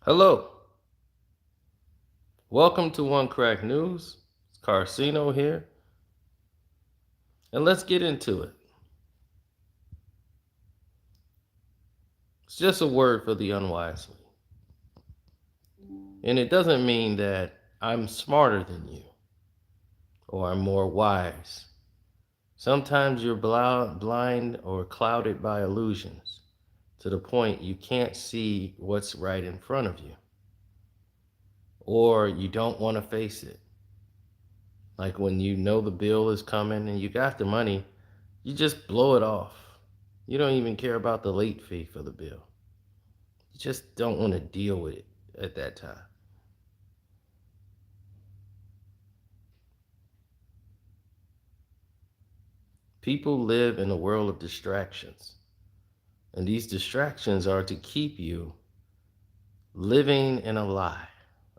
Hello, welcome to One Crack News. It's Carcino here, and let's get into it. It's just a word for the unwisely, and it doesn't mean that I'm smarter than you or I'm more wise. Sometimes you're blind or clouded by illusions to the point you can't see what's right in front of you, or you don't want to face it. Like when you know the bill is coming and you got the money, you just blow it off. You don't even care about the late fee for the bill. You just don't want to deal with it at that time. People live in a world of distractions, and these distractions are to keep you living in a lie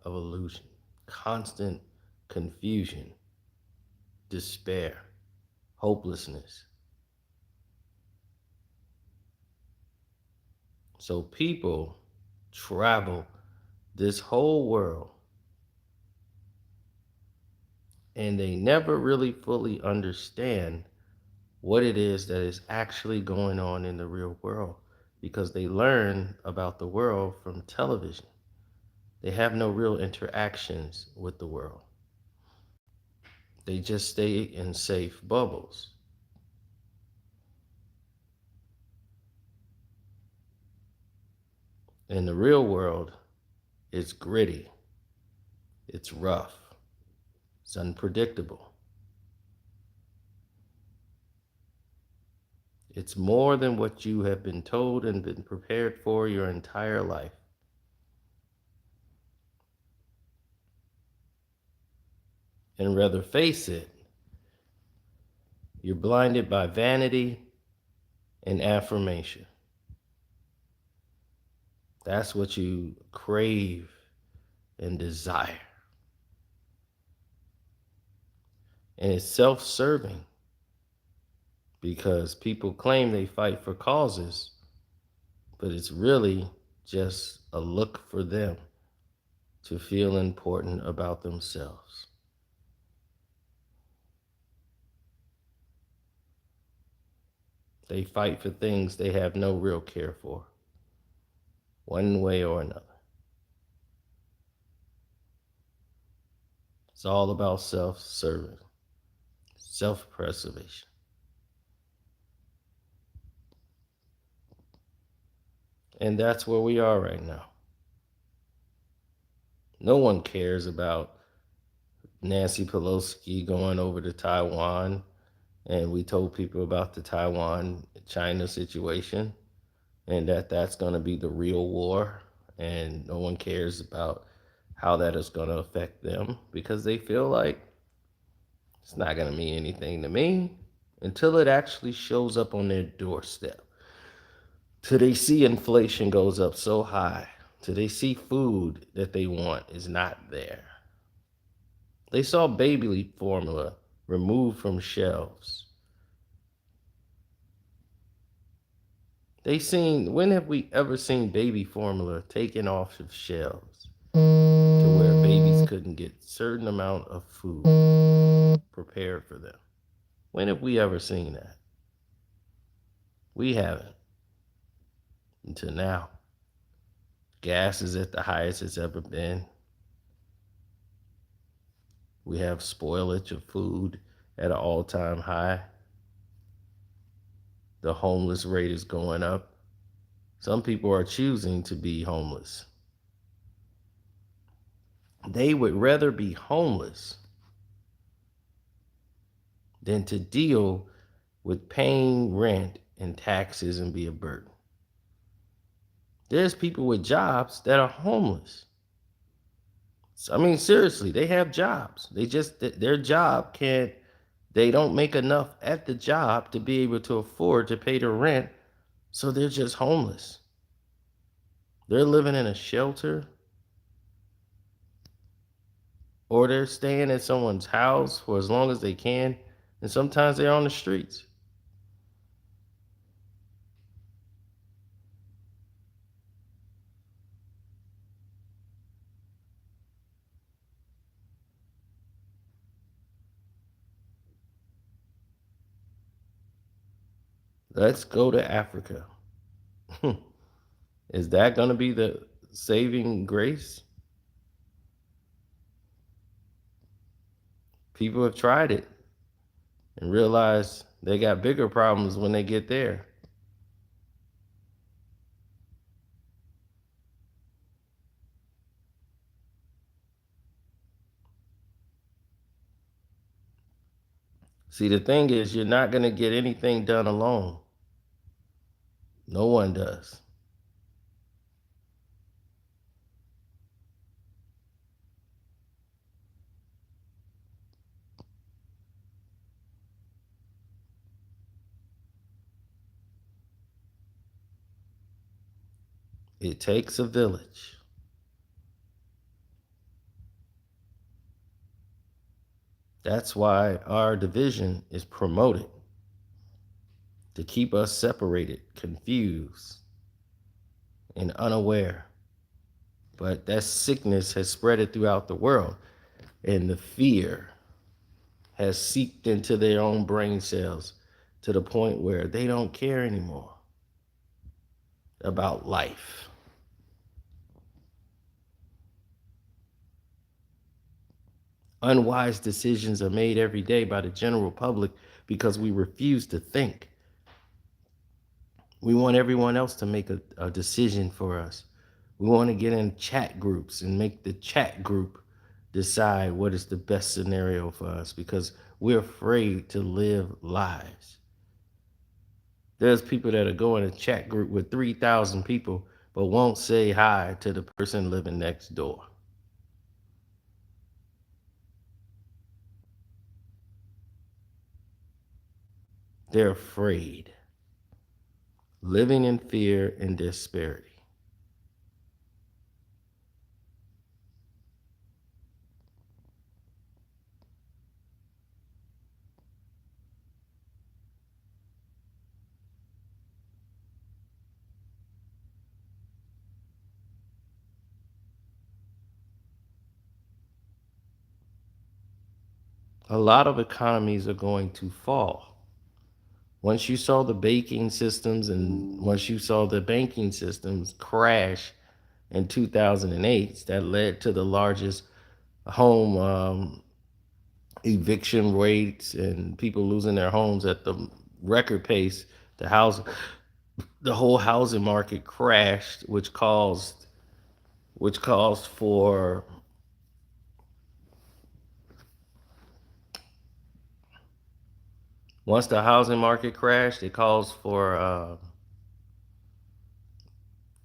of illusion, constant confusion, despair, hopelessness. So people travel this whole world and they never really fully understand what it is that is actually going on in the real world because they learn about the world from television. They have no real interactions with the world. They just stay in safe bubbles. In the real world, it's gritty, it's rough, it's unpredictable. It's more than what you have been told and been prepared for your entire life. And rather face it, you're blinded by vanity and affirmation. That's what you crave and desire. And it's self serving because people claim they fight for causes, but it's really just a look for them to feel important about themselves. They fight for things they have no real care for, one way or another. It's all about self serving, self preservation. And that's where we are right now. No one cares about Nancy Pelosi going over to Taiwan. And we told people about the Taiwan China situation and that that's going to be the real war. And no one cares about how that is going to affect them because they feel like it's not going to mean anything to me until it actually shows up on their doorstep. Till they see inflation goes up so high, till they see food that they want is not there. They saw baby formula removed from shelves. They seen, when have we ever seen baby formula taken off of shelves to where babies couldn't get certain amount of food prepared for them? When have we ever seen that? We haven't until now. Gas is at the highest it's ever been. We have spoilage of food at an all-time high. The homeless rate is going up. Some people are choosing to be homeless. They would rather be homeless than to deal with paying rent and taxes and be a burden. There's people with jobs that are homeless. I mean, seriously, they have jobs. Their job can't, they don't make enough at the job to be able to afford to pay the rent. So they're just homeless. They're living in a shelter or they're staying at someone's house for as long as they can. And sometimes they're on the streets. Let's go to Africa. Is that going to be the saving grace? People have tried it and realized they got bigger problems when they get there. See, the thing is, you're not going to get anything done alone. No one does. It takes a village. That's why our division is promoted to keep us separated, confused, and unaware. But that sickness has spread it throughout the world, and the fear has seeped into their own brain cells to the point where they don't care anymore about life. Unwise decisions are made every day by the general public because we refuse to think. We want everyone else to make a decision for us. We want to get in chat groups and make the chat group decide what is the best scenario for us because we're afraid to live lives. There's people that are going to chat group with 3,000 people but won't say hi to the person living next door. They're afraid, living in fear and disparity. A lot of economies are going to fall. Once you saw the banking systems and once you saw the banking systems crash in 2008, that led to the largest home eviction rates and people losing their homes at the record pace. The whole housing market crashed, which caused for once the housing market crashed, it calls for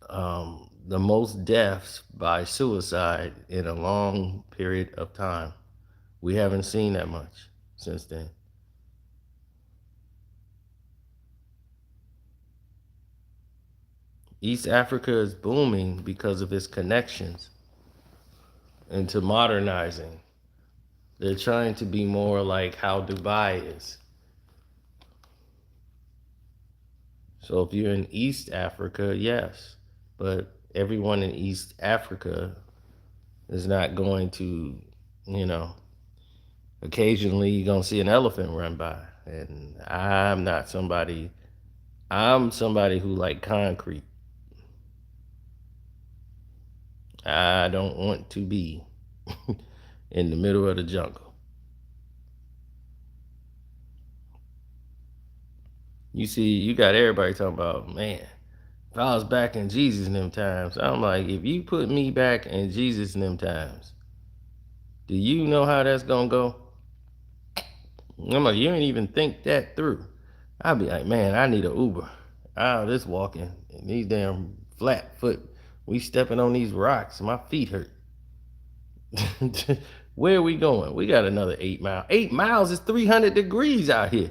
the most deaths by suicide in a long period of time. We haven't seen that much since then. East Africa is booming because of its connections into modernizing. They're trying to be more like how Dubai is. So if you're in East Africa, yes, but everyone in East Africa is not going to, you know, occasionally you're going to see an elephant run by. And I'm somebody who like concrete. I don't want to be in the middle of the jungle. You see, you got everybody talking about, man, if I was back in Jesus in them times, I'm like, if you put me back in Jesus in them times, do you know how that's gonna go? I'm like, you ain't even think that through. I'd be like, man, I need an Uber. Oh, this walking and these damn flat foot. We stepping on these rocks. My feet hurt. Where are we going? We got another 8 miles. 8 miles is 300 degrees out here.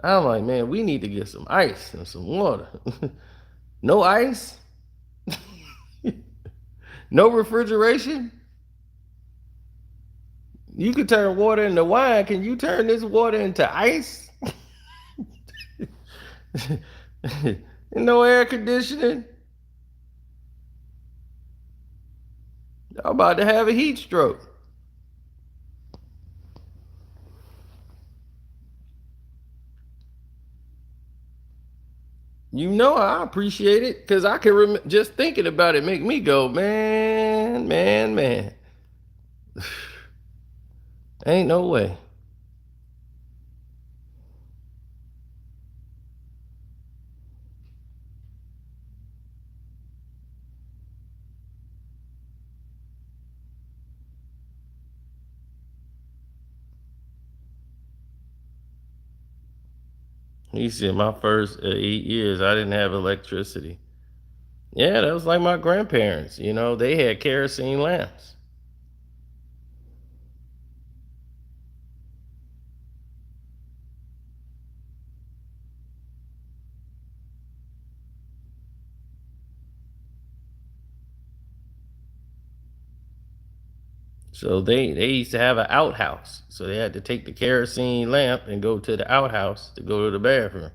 I'm like, man, we need to get some ice and some water. No ice? No refrigeration? You could turn water into wine. Can you turn this water into ice? No air conditioning. I'm about to have a heat stroke. You know I appreciate it because I can just thinking about it make me go, man, man, man. Ain't no way. He said my first 8 years I didn't have electricity. Yeah, that was like my grandparents. You know, they had kerosene lamps. So they used to have an outhouse. So they had to take the kerosene lamp and go to the outhouse to go to the bathroom.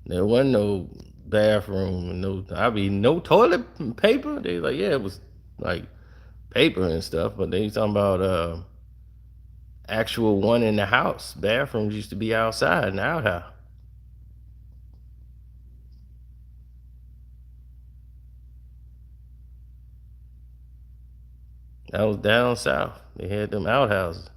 There wasn't no bathroom and no toilet paper. They like, yeah, it was like paper and stuff, but they talking about actual one in the house. Bathrooms used to be outside in the outhouse. That was down south. They had them outhouses.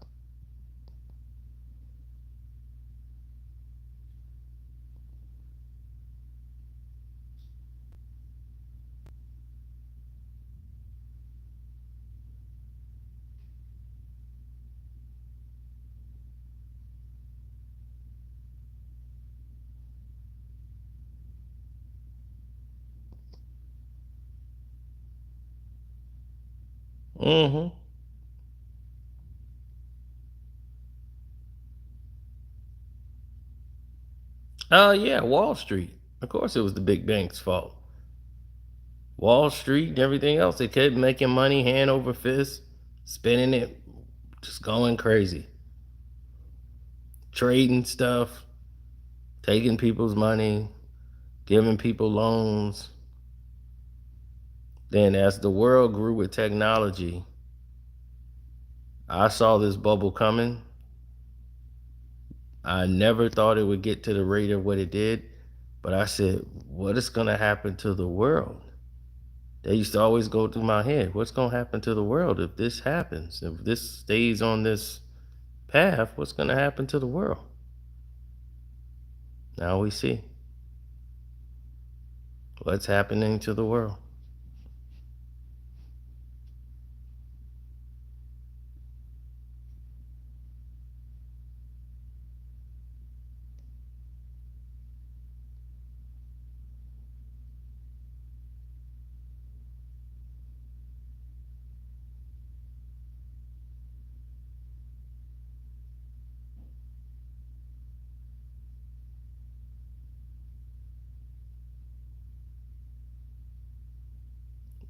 Mm-hmm. Oh yeah, Wall Street. Of course it was the big bank's fault. Wall Street and everything else. They kept making money hand over fist, spending it, just going crazy. Trading stuff, taking people's money, giving people loans. Then as the world grew with technology, I saw this bubble coming. I never thought it would get to the rate of what it did, but I said, what is going to happen to the world? They used to always go through my head. What's going to happen to the world if this happens? If this stays on this path, what's going to happen to the world? Now we see what's happening to the world.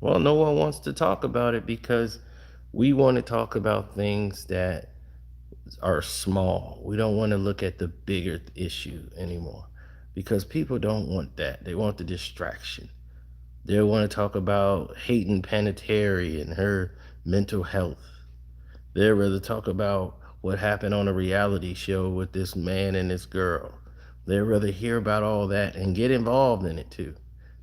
Well, no one wants to talk about it because we want to talk about things that are small. We don't want to look at the bigger issue anymore because people don't want that. They want the distraction. They want to talk about Hayden Panettiere and her mental health. They'd rather talk about what happened on a reality show with this man and this girl. They'd rather hear about all that and get involved in it too,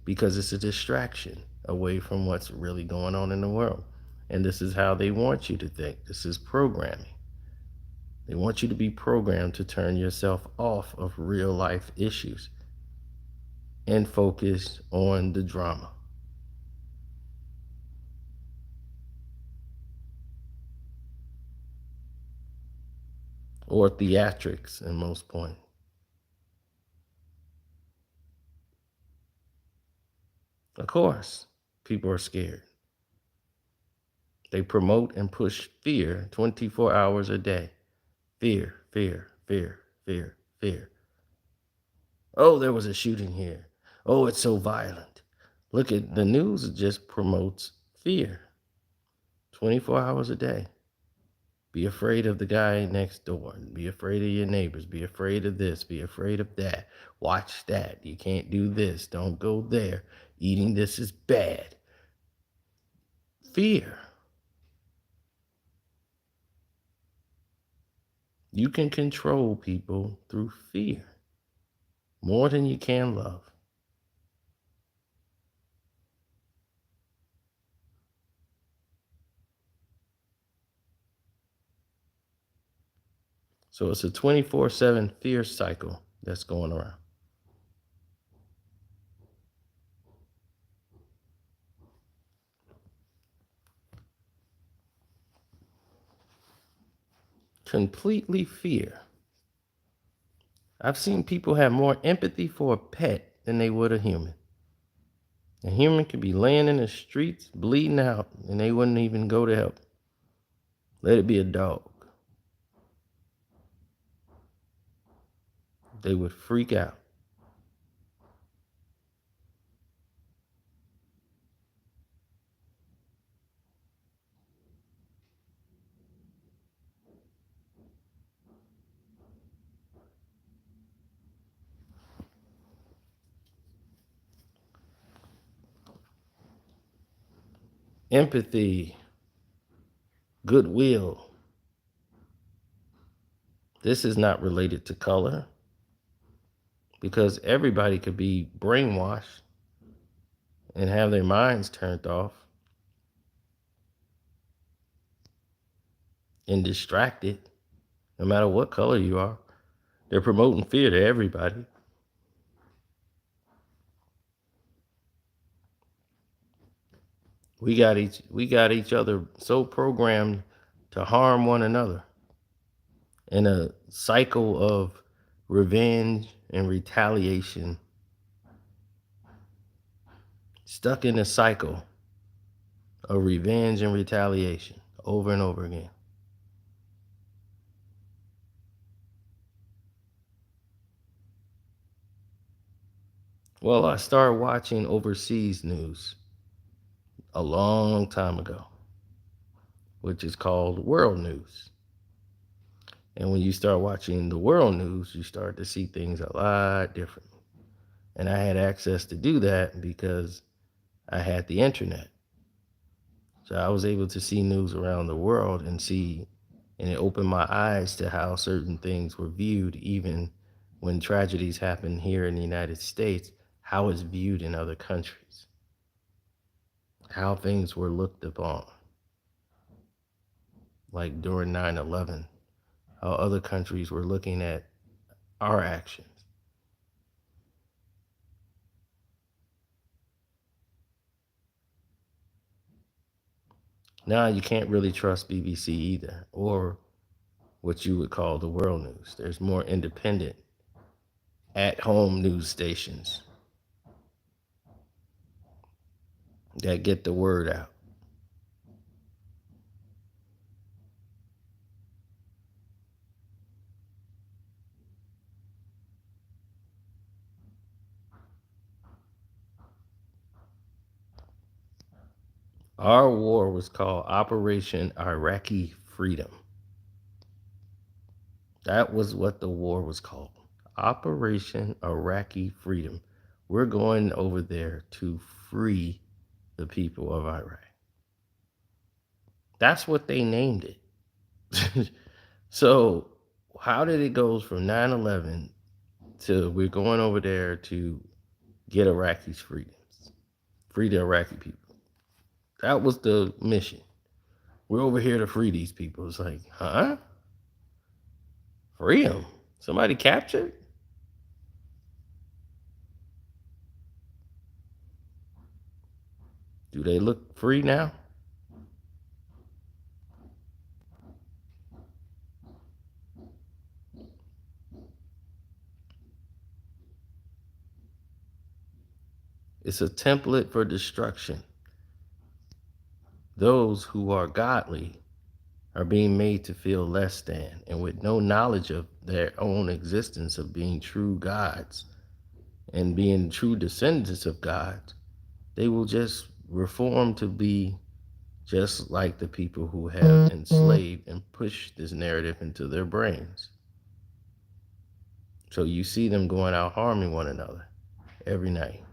because it's a distraction away from what's really going on in the world. And this is how they want you to think. This is programming. They want you to be programmed to turn yourself off of real life issues and focus on the drama or theatrics in most points. Of course, people are scared. They promote and push fear 24 hours a day. Fear, fear, fear, fear, fear. Oh, there was a shooting here. Oh, it's so violent. Look at the news, it just promotes fear 24 hours a day. Be afraid of the guy next door. Be afraid of your neighbors. Be afraid of this. Be afraid of that. Watch that. You can't do this. Don't go there. Eating this is bad. Fear. You can control people through fear more than you can love. So it's a 24/7 fear cycle that's going around. Completely fear. I've seen people have more empathy for a pet than they would a human. A human could be laying in the streets bleeding out and they wouldn't even go to help. Let it be a dog. They would freak out. Empathy, goodwill. This is not related to color because everybody could be brainwashed and have their minds turned off and distracted, no matter what color you are. They're promoting fear to everybody. We got each other so programmed to harm one another in a cycle of revenge and retaliation, stuck in a cycle of revenge and retaliation over and over again. Well, I started watching overseas news a long time ago, which is called world news. And when you start watching the world news, you start to see things a lot different. And I had access to do that because I had the internet. So I was able to see news around the world and it opened my eyes to how certain things were viewed, even when tragedies happen here in the United States, how it's viewed in other countries, how things were looked upon, like during 9/11, how other countries were looking at our actions. Now you can't really trust BBC either, or what you would call the world news. There's more independent, at home news stations that get the word out. Our war was called Operation Iraqi Freedom. That was what the war was called. Operation Iraqi Freedom. We're going over there to free the people of Iraq. That's what they named it. So, how did it go from 9/11 to we're going over there to get Iraqis freedoms, free the Iraqi people? That was the mission. We're over here to free these people. It's like, huh? Free them? Somebody captured? Do they look free now? It's a template for destruction. Those who are godly are being made to feel less than, and with no knowledge of their own existence of being true gods and being true descendants of God, they will just reform to be just like the people who have enslaved and pushed this narrative into their brains. So you see them going out harming one another every night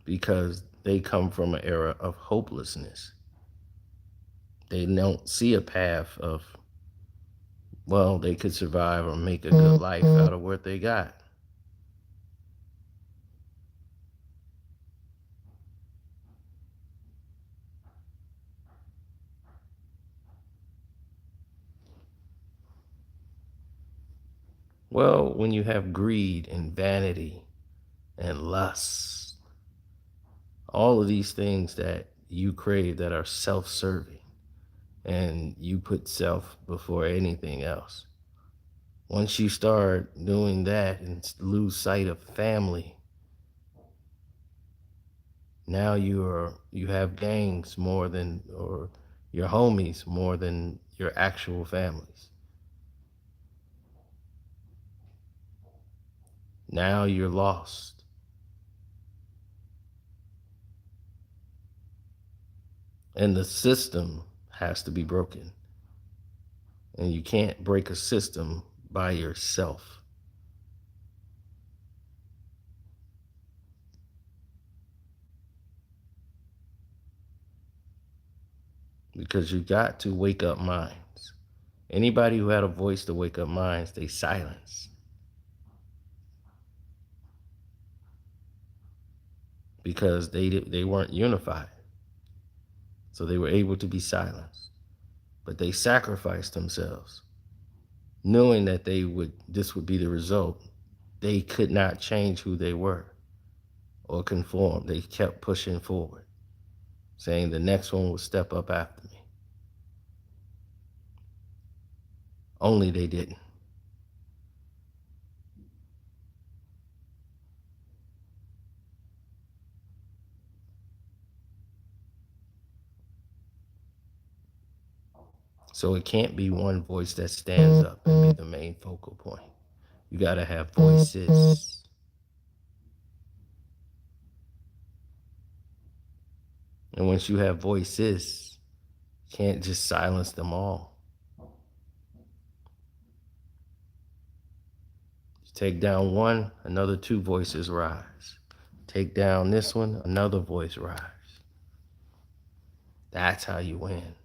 because they come from an era of hopelessness. They don't see a path of, well, they could survive or make a good life out of what they got. Well, when you have greed and vanity and lust, all of these things that you crave that are self serving, and you put self before anything else. Once you start doing that and lose sight of family, now you have gangs more than, or your homies more than your actual families. Now you're lost. And the system has to be broken. And you can't break a system by yourself, because you got to wake up minds. Anybody who had a voice to wake up minds, they silence because they weren't unified. So they were able to be silenced. But they sacrificed themselves, knowing that this would be the result. They could not change who they were or conform. They kept pushing forward, saying the next one will step up after me. Only they didn't. So it can't be one voice that stands up and be the main focal point. You got to have voices. And once you have voices, you can't just silence them all. You take down one, another two voices rise. Take down this one, another voice rise. That's how you win.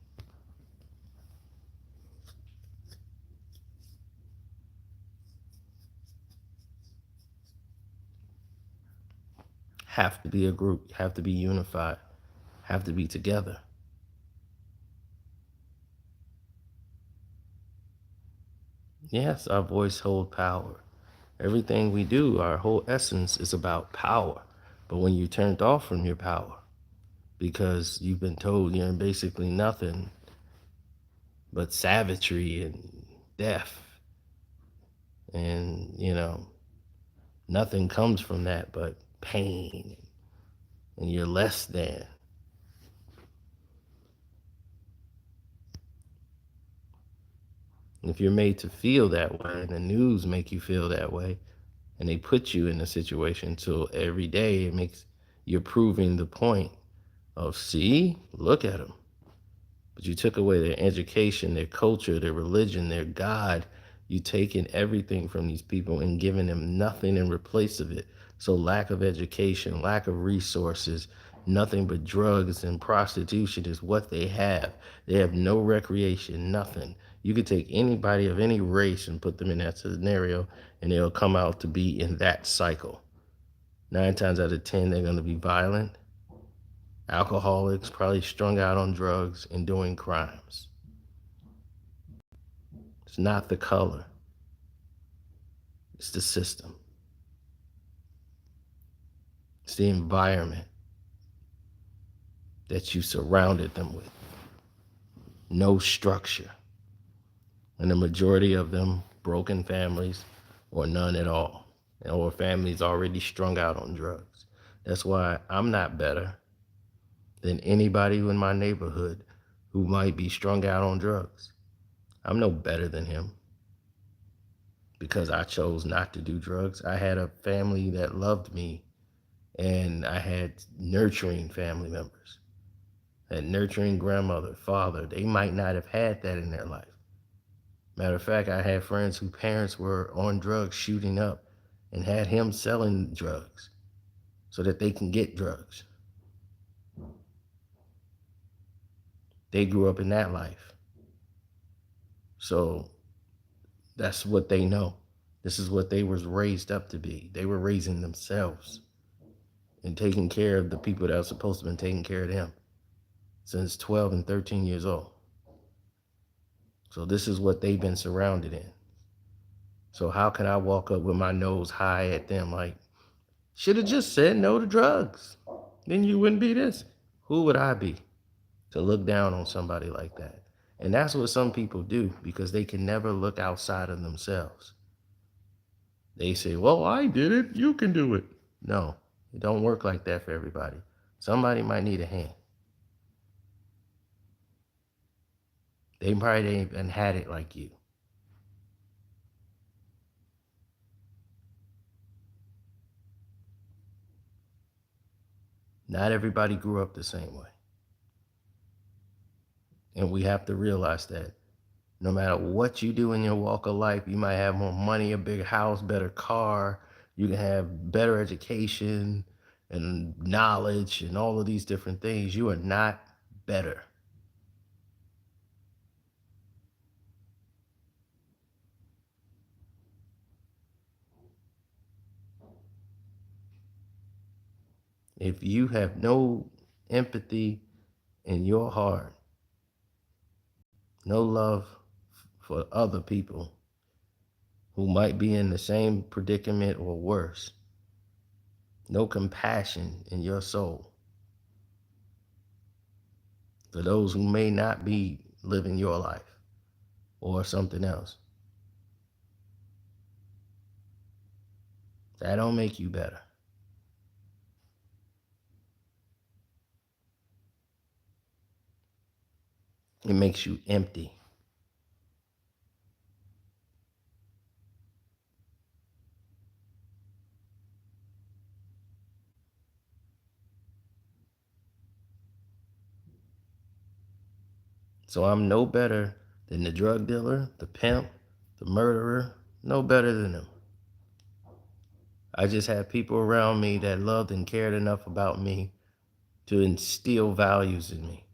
Have to be a group, have to be unified, have to be together. Yes, our voice holds power. Everything we do, our whole essence is about power. But when you're turned off from your power, because you've been told you're basically nothing but savagery and death, and nothing comes from that but pain, and you're less than. And if you're made to feel that way, and the news make you feel that way, and they put you in a situation, so every day you're proving the point of, see, look at them. But you took away their education, their culture, their religion, their God. You taken everything from these people and given them nothing in replace of it. So lack of education, lack of resources, nothing but drugs and prostitution is what they have. They have no recreation, nothing. You could take anybody of any race and put them in that scenario, and they'll come out to be in that cycle. 9 times out of 10, they're going to be violent, alcoholics, probably strung out on drugs and doing crimes. It's not the color, it's the system, it's the environment that you surrounded them with. No structure. And the majority of them, broken families or none at all, or families already strung out on drugs. That's why I'm not better than anybody in my neighborhood who might be strung out on drugs. I'm no better than him because I chose not to do drugs. I had a family that loved me, and I had nurturing family members, that nurturing grandmother, father. They might not have had that in their life. Matter of fact, I had friends whose parents were on drugs, shooting up, and had him selling drugs so that they can get drugs. They grew up in that life. So that's what they know. This is what they was raised up to be. They were raising themselves and taking care of the people that are supposed to have been taking care of them since 12 and 13 years old. So this is what they've been surrounded in. So how can I walk up with my nose high at them like, should have just said no to drugs? Then you wouldn't be this. Who would I be to look down on somebody like that? And that's what some people do because they can never look outside of themselves. They say, well, I did it. You can do it. No, it don't work like that for everybody. Somebody might need a hand. They probably ain't even had it like you. Not everybody grew up the same way. And we have to realize that no matter what you do in your walk of life, you might have more money, a bigger house, better car, you can have better education and knowledge and all of these different things. You are not better. If you have no empathy in your heart, no love for other people who might be in the same predicament or worse, no compassion in your soul for those who may not be living your life or something else, that don't make you better. It makes you empty. So I'm no better than the drug dealer, the pimp, the murderer, no better than them. I just had people around me that loved and cared enough about me to instill values in me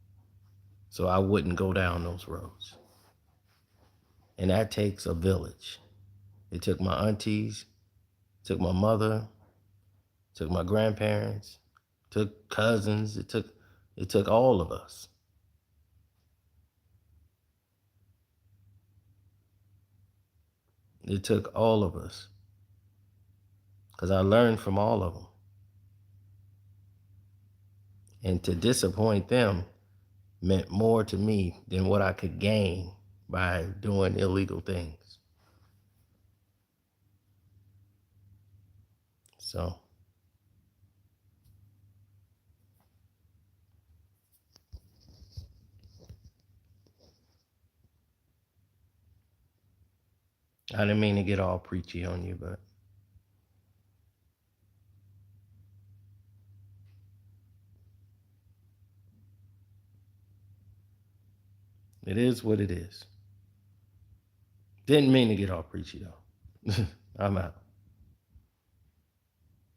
so I wouldn't go down those roads. And that takes a village. It took my aunties, took my mother, took my grandparents, took cousins, it took all of us. It took all of us because I learned from all of them. And to disappoint them meant more to me than what I could gain by doing illegal things. So I didn't mean to get all preachy on you, but it is what it is. Didn't mean to get all preachy though. I'm out.